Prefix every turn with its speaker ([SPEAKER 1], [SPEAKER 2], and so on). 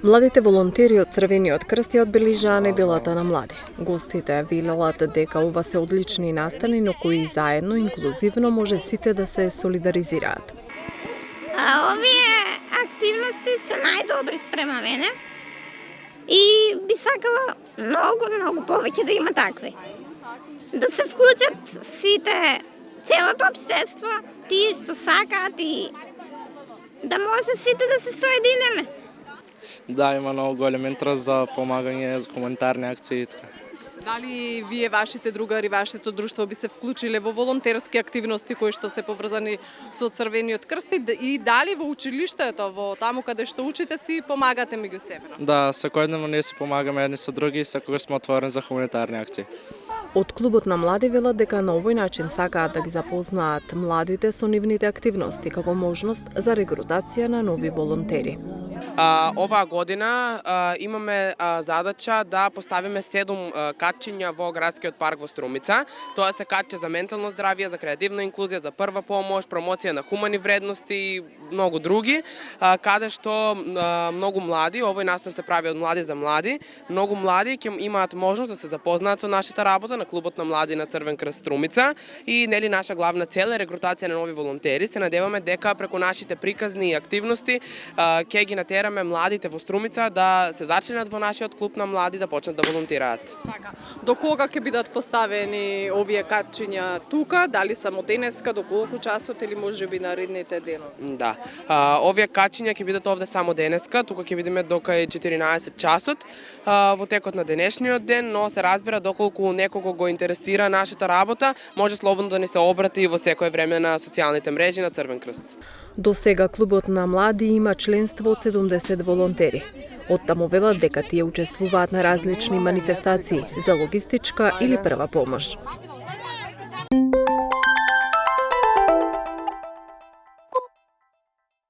[SPEAKER 1] Младите волонтери од Црвениот крст ја одбелижаа неделата на млади. Гостите велелат дека ова се одлични настани на кои заедно инклузивно може сите да се солидаризираат.
[SPEAKER 2] Овие активности се најдобри спрема мене и би сакала многу повеќе да има такви. Да се вклучат сите, целото општество, тие што сакаат и да може сите да се соединеме.
[SPEAKER 3] Да, има много голем интерес за помагање, за хуманитарни акции и така.
[SPEAKER 4] Дали вие, вашите другари, вашето друштво би се вклучиле во волонтерски активности кои што се поврзани со Црвениот крст и дали во училиштето, во таму каде што учите си помагате меѓу себе?
[SPEAKER 3] Да, секојдневно ние си помагаме едни со други и секогаш сме отворени за хуманитарни акции.
[SPEAKER 1] Од клубот на млади велат дека на овој начин сакаат да ги запознаат младите со нивните активности како можност за регрутација на нови волонтери.
[SPEAKER 5] Оваа година имаме задача да поставиме 7 катчиња во градскиот парк во Струмица. Тоа се катче за ментално здравје, за креативна инклузија, за прва помош, промоција на хумани вредности и многу други, каде што многу млади, овој настан се прави од млади за млади, многу млади ќе имаат можност да се запознаат со нашата работа на клубот на млади на Црвен крст Струмица и нели наша главна цел е регрутација на нови волонтери. Се надеваме дека преку нашите приказни и активности ќе ги натераме младите во Струмица да се зачленат во нашиот клуб на млади да почнат да волонтираат.
[SPEAKER 4] Така. До кога ќе бидат поставени овие катчиња тука? Дали само денеска, до колку часот или можеби наредните денови?
[SPEAKER 5] Да. Овие катчиња ќе бидат овде само денеска, тука ќе видиме дока е 14 часот во текот на денешниот ден, но се разбира доколку некого го интересира нашата работа, може слободно да ни се обрати во секое време на социјалните мрежи на Црвен крст.
[SPEAKER 1] До сега клубот на млади има членство од 70 волонтери. Оттаму велат дека тие учествуваат на различни манифестации за логистичка или прва помош.